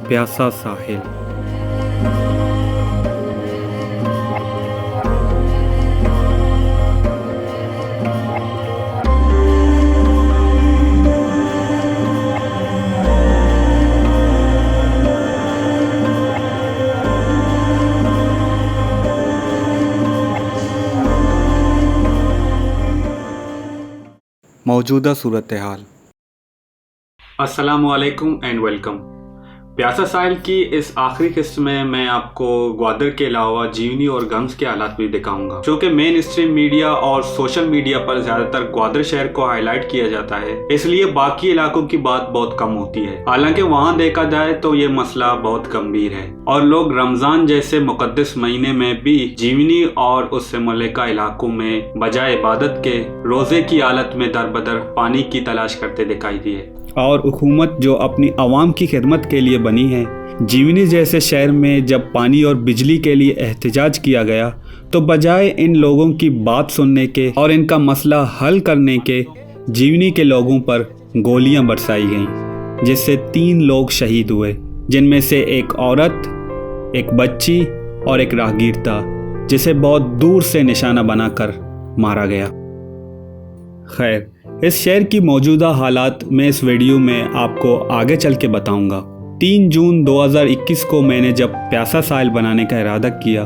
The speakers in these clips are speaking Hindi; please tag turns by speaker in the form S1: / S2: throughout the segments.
S1: प्यासा साहिल। मौजूदा सूरत हाल। अस्सलामुअलैकुम एंड वेलकम। प्यासा साहिल की इस आखिरी किस्त में मैं आपको ग्वादर के अलावा जीवनी और गंज के हालात भी दिखाऊंगा। चूँकि मेन स्ट्रीम मीडिया और सोशल मीडिया पर ज़्यादातर ग्वादर शहर को हाईलाइट किया जाता है, इसलिए बाकी इलाकों की बात बहुत कम होती है। हालांकि वहाँ देखा जाए तो ये मसला बहुत गंभीर है और लोग रमज़ान जैसे मुकद्दस महीने में भी जीवनी और उससे मुल्लिका इलाकों में बजाय इबादत के रोज़े की हालत में दरबदर पानी की तलाश करते दिखाई दिए। और हुकूमत जो अपनी आवाम की खिदमत के लिए बनी है, जीवनी जैसे शहर में जब पानी और बिजली के लिए एहतजाज किया गया तो बजाय इन लोगों की बात सुनने के और इनका मसला हल करने के, जीवनी के लोगों पर गोलियां बरसाई गईं, जिससे 3 लोग शहीद हुए, जिनमें से एक औरत, एक बच्ची और एक राहगीर था, जिसे बहुत दूर से निशाना बनाकर मारा गया। खैर, इस शहर की मौजूदा हालात मैं इस वीडियो में आपको आगे चल के बताऊंगा। 3 जून 2021 को मैंने जब प्यासा साहिल बनाने का इरादा किया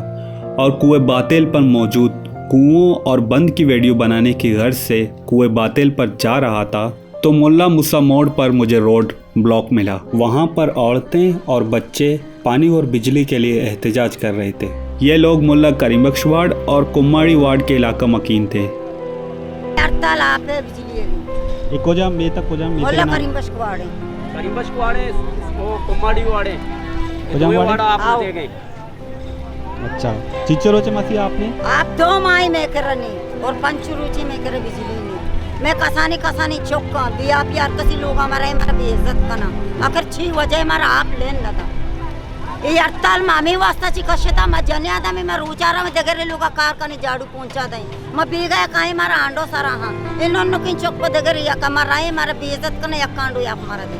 S1: और कुएं बातेल पर मौजूद कुओं और बंद की वीडियो बनाने की गर्ज से कुएं बातेल पर जा रहा था तो मुल्ला मूसा मोड़ पर मुझे रोड ब्लॉक मिला। वहाँ पर औरतें और बच्चे पानी और बिजली के लिए एहतजाज कर रहे थे। ये लोग मुल्ला करीम बख्श वार्ड और कुम्माड़ी वार्ड के इलाका मकीन थे।
S2: कोजाम में तक कोजाम में
S3: मोहल्ला करीम बख्श वाड़े वो कुम्माड़ी वाड़े
S2: कोजाम वाड़े
S3: आप दे गए।
S2: अच्छा, चिचरो चे मसी आपने
S3: आप 2 माई में करनी और पंचरुचि में करे बिजली में मैं कसानी चौका बिया प्यार कसी लोग हमारा बेइज्जत करना आखिर 6 वजह हमारा आप लेन लगा ये हड़ताल मामी वास्ता ची कशता म जन्यादा में रोचारा में दगरे लोग कार कने झाड़ू पहुंचा दे म बेगा काई मारा आंडो सारा हां इन्होंने किन चौक पर दगरे या कमराए मारा बेइज्जत करने या कांडो या मारा दे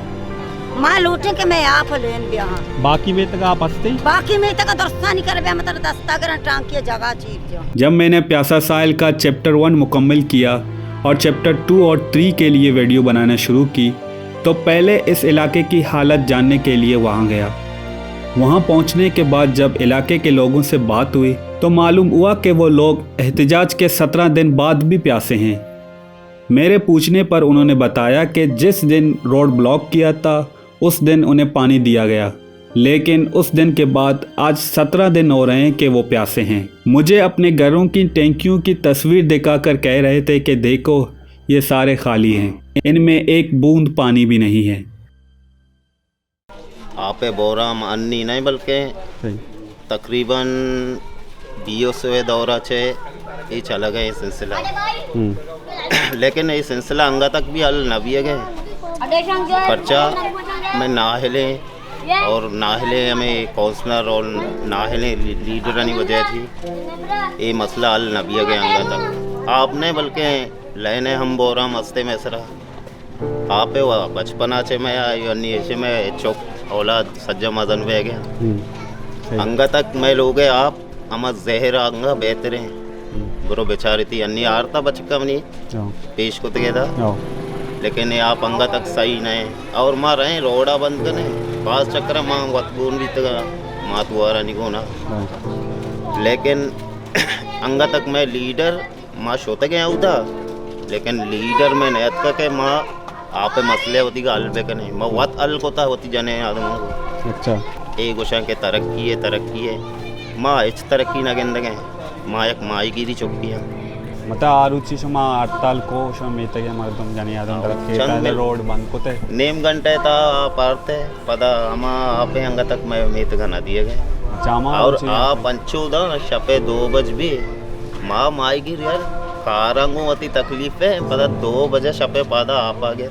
S3: मां लूटे के मैं आप लेन बिया हां बाकी में तक आप हंसते बाकी में तक दरस्ता नहीं कर बे मतलब दस्ता कर टांग के जगह चीर जो।
S1: जब मैंने प्यासा साहिल का चैप्टर 1 मुकम्मल किया और चैप्टर 2 और 3 के लिए वीडियो बनाना शुरू की तो पहले इस इलाके की हालत जानने के लिए वहाँ गया। वहाँ पहुँचने के बाद जब इलाके के लोगों से बात हुई तो मालूम हुआ कि वो लोग एहतजाज के 17 दिन बाद भी प्यासे हैं। मेरे पूछने पर उन्होंने बताया कि जिस दिन रोड ब्लॉक किया था उस दिन उन्हें पानी दिया गया, लेकिन उस दिन के बाद आज 17 दिन हो रहे हैं कि वो प्यासे हैं। मुझे अपने घरों की टैंकियों की तस्वीर दिखाकर कह रहे थे कि देखो ये सारे खाली हैं, इनमें एक बूंद पानी भी नहीं है।
S4: आपे बोराम अन्नी नहीं बल्कि तकरीबन 20 दौरा छे ये चला गया ये सिलसिला लेकिन ये सिलसिला अंगा तक भी हल न भी गए पर्चा में नाहले और नाहले हमें काउंसलर और नाहले लीडर नहीं वजह थी ये मसला हल न भी गए अंगा तक आपने बल्कि लेने हम बोरा मस्ते में सरा आप बचपना चे में या में चौक औलाद सज्जा मजन वे गया अंगा तक मैं लोग आप हम जहर अंगा बेहतर बुरो बेचारी थी अन्नी आरता बचका नहीं पेश को था लेकिन ये आप अंगा तक सही नहीं और माँ रहे रोड़ा बंद करने पास चक्कर माँ वतगुन भी तक माँ तुआरा नहीं गोना लेकिन अंगा तक मैं लीडर माँ शोते गया उदा लेकिन लीडर में नयत का के माँ आप मसले होती का अलबे का नहीं मैं वत अल कोता होती जाने आदमों को। अच्छा, एक गोशा के तरक्की है माँ इस तरक्की ना गेंद गए माँ एक माई गिरी चुकी है
S2: मतलब आरुचि शमा हड़ताल को शमा मेते के मर्दम जाने आदम तरफ के पहले रोड बंद कोते
S4: नेम घंटे था पारते पता हम आपे अंगा तक मैं मेत घना दिए गए
S2: जामा
S4: और आ पंचो दा शपे 2 बज भी माँ माई गिर यार कारांगो अति तकलीफ है पता 2 बजे शपे पादा आप आ गए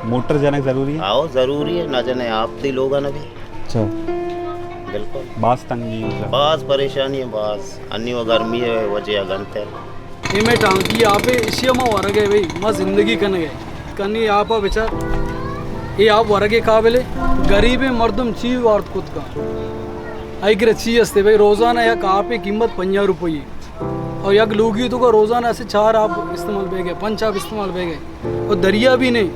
S2: मोटर जाना जरूरी है
S4: आओ जरूरी है ना जाने आप ती लोग ना भी।
S2: अच्छा,
S4: बिल्कुल
S2: बास तंगी मतलब
S4: बास परेशानी है बास अन्य वो गर्मी है वजह घंटे
S5: ये मैं टांकी यहाँ पे इसी में वार गए भाई माँ जिंदगी कन गए कन्नी यहाँ पर बेचार ये आप वरगे काबिले गरीबे मर्दम ची वार्त कुत का ऐकरे ची असते भाई रोज़ाना या आप कीमत 50 रुपये और यक लूगी तो का रोज़ाना ऐसे 4 आप इस्तेमाल बेगे 5 आप इस्तेमाल बेगे और दरिया भी नहीं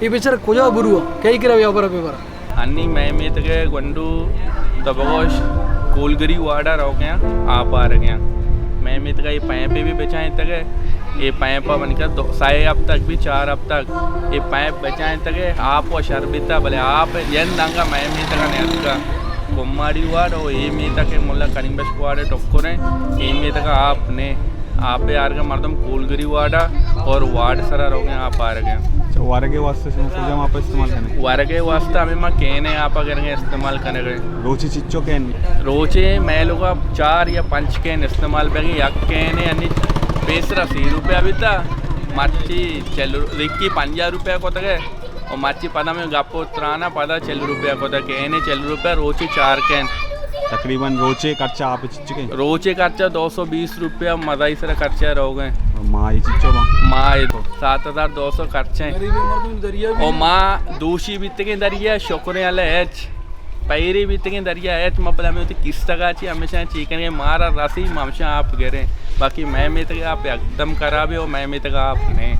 S5: ये बेचारा कुजा बुरुआ कई करा व्यापार पेपर
S6: अन्नी मैमेतगे गुंडू तबगोश कोलगरी वाडा रहो गया आप आ रहे हैं मैमेतगा ये पैपे भी बेचाएं तक ये पैपा बनकर 6 अब तक भी 4 अब तक ये पैप बेचाएं तक आप और शरबिता भले आप जन दांगा मैमेतगा नेतगा कुम्माड़ी वाड और ये मीता के मुल्ला करीमबश वाडे टक्कोरे ये मीतगा आपने आप यार का मर्दम कोलगरी वाडा और वाड सरा रहो गए आप आ रहे हैं
S2: वारगे वास्ते से कुजम आप इस्तेमाल करने
S6: वारगे वास्ते हमें माँ कहने आप करेंगे इस्तेमाल करेंगे
S2: रोची चिच्चो कैन
S6: रोचे मैं लोग 4 या 5 कैन इस्तेमाल करेंगे यक कहने यानी पेसरा 30 रुपया भी था मच्छी रिक्की 50 रुपया को तक और मच्छी पता में गप्पो त्राना पता 40 रुपया को तक कहने 40 रुपया रोचे 4 कैन
S2: तकरीबन रोचे खर्चा आप चिच्चो के
S6: रोचे खर्चा 220 रुपया मदाई सर खर्चा रहो गए
S2: माँ चिच्चो
S6: माँ 7,200 खर्चे और माँ दूसरी बीते के दरिया शुक्र वाले एच पैरी बीते के दरिया एच माँ पता में होती किस तरह ची हमेशा चिकन के मारा राशि हमेशा आप गिरे बाकी मैं में तक आप एकदम खराब हो मैं में तक आपने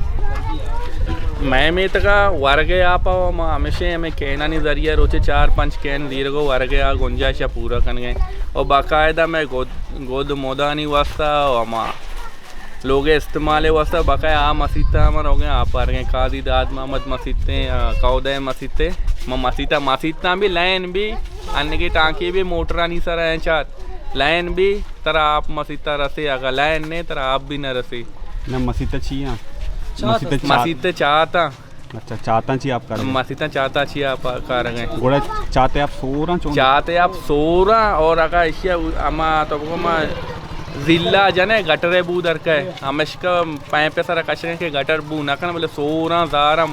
S6: मैं में तक वर्गे आप हमेशा हमें कहना नहीं दरिया रोचे 4-5 कैन दीर को वर्गे आ गुंजाइश पूरा कर गए और बाकायदा मैं गोद मोदानी वास्ता और माँ लोग इस्तेमाल वास्ता बकाया आ मसीता हमारे हो गए आप आ रहे हैं काजी दाद मोहम्मद मसीते कौदे मसीते मसीता मसीता भी लाइन भी अन्य की टाँकी भी मोटरा नहीं सर हैं 4 लाइन भी तरह आप मसीता रसे अगर लाइन नहीं तरह आप भी न रसे
S2: न मसीता चाहिए
S6: मसीते चाहता
S2: अच्छा चाहता चाहिए आप कर
S6: मसीता चाहता चाहिए आप कर रहे हैं
S2: गोड़ा चाहते आप 16
S6: चाहते आप 16 और अगर इश्या अमा तो जिला जने गटरे बू दर के हमेश का पैपे सारा कचरे के गटर बू ना बोले 16 ज़ारा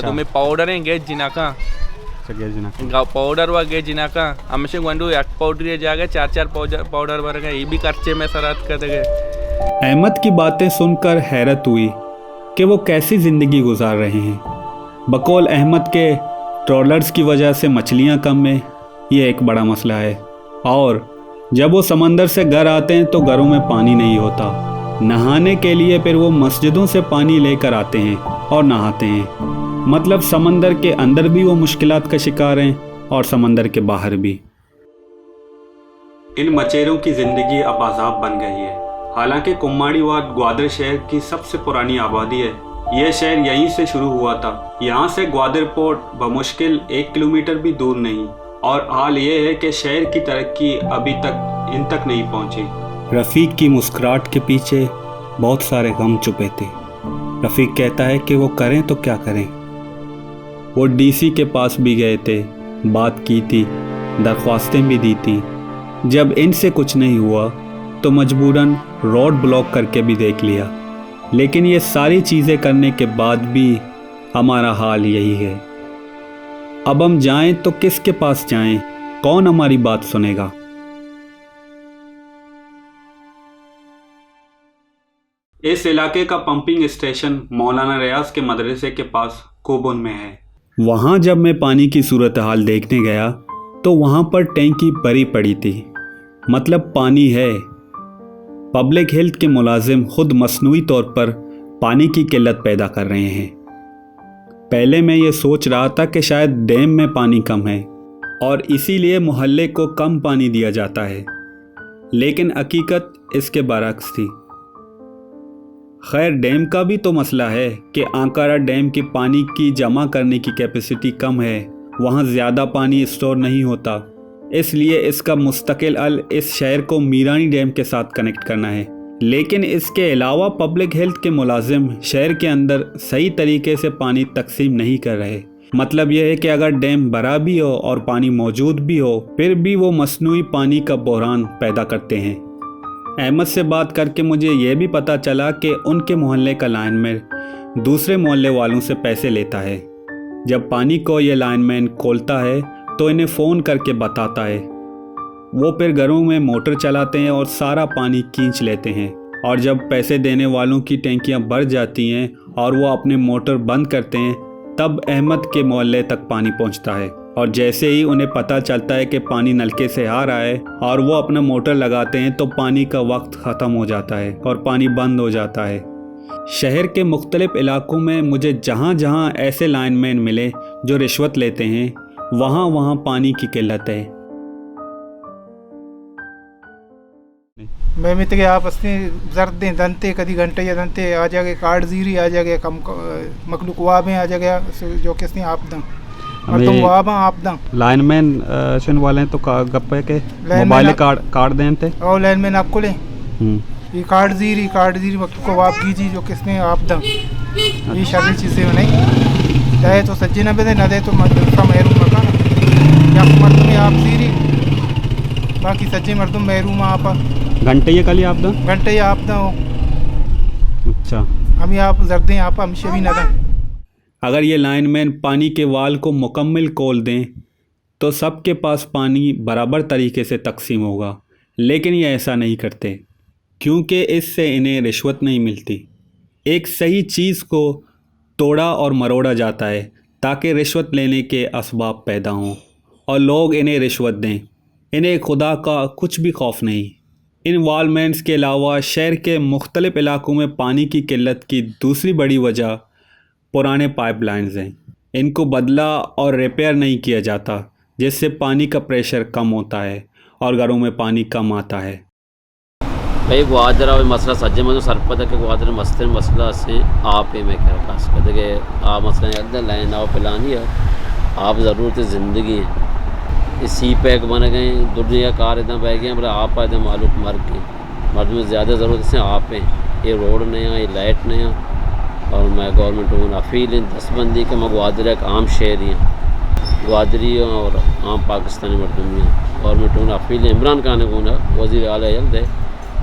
S6: तुम्हें पाउडर है गेज जिना का पाउडर व गेज जिना का हमेशा गुंडू एक पाउडर जाके 4 पाउडर भर गए ये भी खर्चे में सरात कर गए।
S1: अहमद की बातें सुनकर हैरत हुई कि वो कैसी ज़िंदगी गुजार रहे हैं। बकौल अहमद के ट्रॉलर्स की वजह से मछलियाँ कम में ये एक बड़ा मसला है और जब वो समंदर से घर आते हैं तो घरों में पानी नहीं होता। नहाने के लिए फिर वो मस्जिदों से पानी लेकर आते हैं और नहाते हैं। मतलब समंदर के अंदर भी वो मुश्किलात का शिकार हैं और समंदर के बाहर भी। इन मचेरों की ज़िंदगी अब अजाब बन गई है। हालांकि कुम्माड़ी वाड ग्वादर शहर की सबसे पुरानी आबादी है। यह शहर यहीं से शुरू हुआ था। यहाँ से ग्वादर पोर्ट बमुश्किल 1 किलोमीटर भी दूर नहीं और हाल ये है कि शहर की तरक्की अभी तक इन तक नहीं पहुँची। रफ़ीक की मुस्कुराहट के पीछे बहुत सारे गम छुपे थे। रफ़ीक कहता है कि वो करें तो क्या करें। वो डीसी के पास भी गए थे, बात की थी, दरख्वास्तें भी दी थी। जब इनसे कुछ नहीं हुआ तो मजबूरन रोड ब्लॉक करके भी देख लिया। लेकिन ये सारी चीज़ें करने के बाद भी हमारा हाल यही है। अब हम जाएं तो किसके पास जाएं? कौन हमारी बात सुनेगा? इस इलाके का पंपिंग स्टेशन मौलाना रियाज के मदरसे के पास कोबुन में है। वहाँ जब मैं पानी की सूरत हाल देखने गया तो वहाँ पर टैंकी भरी पड़ी थी। मतलब पानी है। पब्लिक हेल्थ के मुलाजिम खुद मसनूई तौर पर पानी की किल्लत पैदा कर रहे हैं। पहले मैं ये सोच रहा था कि शायद डैम में पानी कम है और इसीलिए मोहल्ले को कम पानी दिया जाता है, लेकिन हकीकत इसके बरक्स थी। खैर, डैम का भी तो मसला है कि आंकारा डैम के पानी की जमा करने की कैपेसिटी कम है, वहाँ ज़्यादा पानी स्टोर नहीं होता। इसलिए इसका मुस्तकिल हल इस शहर को मीरानी डैम के साथ कनेक्ट करना है। लेकिन इसके अलावा पब्लिक हेल्थ के मुलाजिम शहर के अंदर सही तरीके से पानी तकसीम नहीं कर रहे। मतलब यह है कि अगर डैम भरा भी हो और पानी मौजूद भी हो, फिर भी वो मसनूई पानी का बहरान पैदा करते हैं। अहमद से बात करके मुझे ये भी पता चला कि उनके मोहल्ले का लाइनमैन दूसरे मोहल्ले वालों से पैसे लेता है। जब पानी को ये लाइनमैन खोलता है तो इन्हें फ़ोन करके बताता है। वो फिर घरों में मोटर चलाते हैं और सारा पानी खींच लेते हैं। और जब पैसे देने वालों की टैंकियां भर जाती हैं और वो अपने मोटर बंद करते हैं तब अहमद के मोहल्ले तक पानी पहुंचता है और जैसे ही उन्हें पता चलता है कि पानी नलके से आ रहा है और वो अपना मोटर लगाते हैं तो पानी का वक्त ख़त्म हो जाता है और पानी बंद हो जाता है। शहर के मुख्तलिफ इलाकों में मुझे जहाँ जहाँ ऐसे लाइनमैन मिले जो रिश्वत लेते हैं वहाँ वहाँ पानी की किल्लत है।
S7: मैं मित के आप असने जर्दे दंते कदी घंटे या दंते आ जागे कार्ड जीरी आ जागे कम मखलूक वाबे आ जागे जो किसने आप दं और तुम वाबा आप दं
S2: लाइनमैन सुन वाले तो गप्पे के मोबाइल कार्ड दें थे
S7: और लाइनमैन आपको ले ये कार्ड जीरी वक्त को वाप कीजिए जो किसने आप दं ये सारी चीज़ें नहीं चाहे तो सज्जे न दे न दे तो मदरसा महरूम मकान या मर्द में आप जीरी बाकी सज्जे मर्दम महरूम आप
S2: घंटे ये कल ही आप दो
S7: घंटे आप दो।
S2: अच्छा
S7: हम आप जर्दे आप हम भी न दें।
S1: अगर ये लाइनमैन पानी के वाल को मुकम्मल खोल दें तो सबके पास पानी बराबर तरीके से तकसीम होगा, लेकिन ये ऐसा नहीं करते क्योंकि इससे इन्हें रिश्वत नहीं मिलती। एक सही चीज़ को तोड़ा और मरोड़ा जाता है ताकि रिश्वत लेने के असबाब पैदा हों और लोग इन्हें रिश्वत दें। इन्हें खुदा का कुछ भी खौफ नहीं। इन वालमैन्स के अलावा शहर के मुख्तलिफ इलाकों में पानी की किल्लत की दूसरी बड़ी वजह पुराने पाइपलाइंस हैं। इनको बदला और रिपेयर नहीं किया जाता, जिससे पानी का प्रेशर कम होता है और घरों में पानी कम आता है।
S8: भाई ग्वादरा मसला सज्जे में सरपद के ग्वादर मस्ते मसला से आप में कह खास करके आप मसला एकदम लाइन आओ पिलानी है आप ज़रूरत ज़िंदगी है। सी पैक बन गए दुनिया कार इतना बह गए मतलब आप आए मालूम मर गए मर्द में ज़्यादा ज़रूरत से आप हैं। ये रोड नहीं ये लाइट नहीं और मैं गवर्नमेंट को अपील इन 10 बंदी के मैं ग्वादर एक आम शहरी हैं ग्वादरी और आम पाकिस्तानी मर्दम में गवर्नमेंट को अपील इमरान खान को वज़ीर आला जल्द है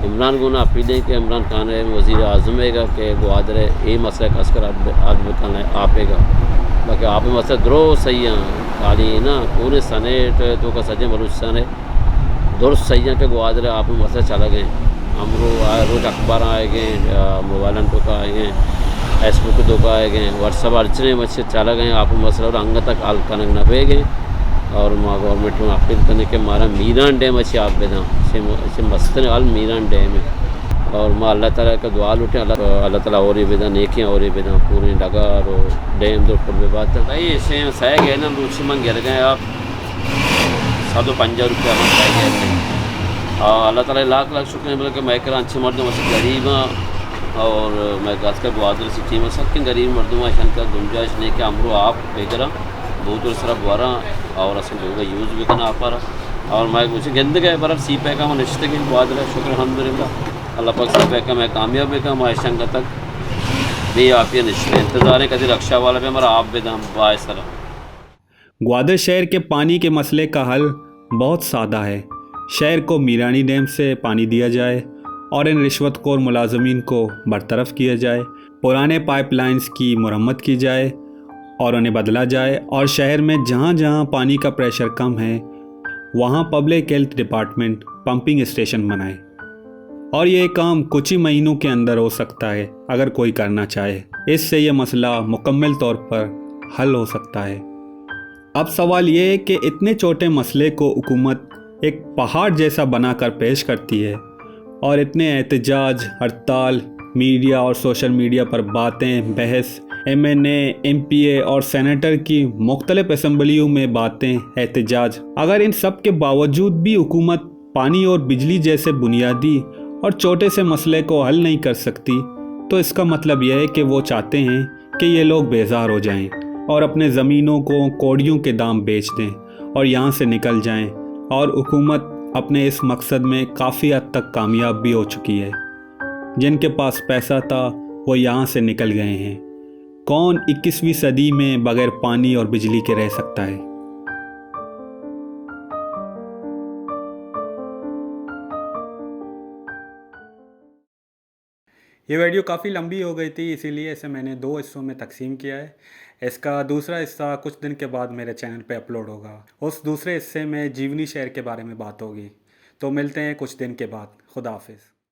S8: इमरान को अपील है कि इमरान खान वज़ीर आज़म है कि ग्वादर ये मसला कसकर आपेगा बाकी आप मसला द्रो सही हैं खाली ना पूरे सनेट तो का सजे बलूचिस्तान है दुरुस्त सही है कि ग्वादर आप मसला चला गए हम रोज़ अखबार आए गए मोबाइल तो का आए गए फेसबुक तो का आए गए व्हाट्सअप अर्चने मच्छे चला गए आप मसला और अंग तक आल कनक न पे गए और माँ गवर्नमेंट में अपील करने के मारा मीरान डैम अच्छे आप बेदा से मस्त आल मीरान डैम है और माँ अल्लाह ताला का दुआ लुटे अल्लाह ताला और ये बेदा नेकियाँ और ये बेदा पूरे लगा और डैम तो पर बात है भाई ऐसे सह गए ना रूसी मन गिर गए आप 150 रुपया हम सह गए और अल्लाह ताला लाख लाख शुक्र है कि मैं करा अच्छे मर्दों से गरीब और मैं खास कर ग्वादर सिटी में सबके गरीब मर्दों में का गुंजाइश नहीं कि हमरो आप बेकरा बहुत सारा बुआरा और असल होगा यूज़ भी करना आप और मैं मुझे गंद गए बर्फ सी पैका में निश्चित के ग्वादर शुक्र अल्हम्दुलिल्लाह अल्लाह पाक सी पैका मैं कामयाब है का माशंग तक भी आप ये निश्चित इंतज़ार है कभी रक्षा वाला भी हमारा आप भी दाम बायसरा।
S1: ग्वादर शहर के पानी के मसले का हल बहुत सादा है। शहर को मीरानी डैम से पानी दिया जाए और इन रिश्वतखोर मुलाजमीन को बरतरफ किया जाए, पुराने पाइपलाइंस की मरम्मत की जाए और उन्हें बदला जाए और शहर में जहाँ जहाँ पानी का प्रेशर कम है वहाँ public health department pumping station बनाए और ये काम कुछ ही महीनों के अंदर हो सकता है अगर कोई करना चाहे। इससे ये मसला मुकम्मल तौर पर हल हो सकता है। अब सवाल ये है कि इतने छोटे मसले को हुकूमत एक पहाड़ जैसा बनाकर पेश करती है और इतने एहतजाज, हड़ताल, मीडिया और सोशल मीडिया पर बातें, बहस, MNA, MPA और सेनेटर की मुख्तलिफ असम्बलियों में बातें, एहतजाज, अगर इन सब के बावजूद भी हुकूमत पानी और बिजली जैसे बुनियादी और छोटे से मसले को हल नहीं कर सकती तो इसका मतलब यह है कि वो चाहते हैं कि ये लोग बेजार हो जाएं और अपने ज़मीनों को कौड़ियों के दाम बेच दें और यहाँ से निकल जाएं और हुकूमत अपने इस मकसद में काफ़ी हद तक कामयाब भी हो चुकी है। जिनके पास पैसा था वो यहाँ से निकल गए हैं। कौन 21वीं सदी में बगैर पानी और बिजली के रह सकता है? ये वीडियो काफ़ी लंबी हो गई थी, इसीलिए इसे मैंने 2 हिस्सों में तकसीम किया है। इसका दूसरा हिस्सा कुछ दिन के बाद मेरे चैनल पे अपलोड होगा। उस दूसरे हिस्से में जीवनी शहर के बारे में बात होगी। तो मिलते हैं कुछ दिन के बाद। खुदा हाफिज़।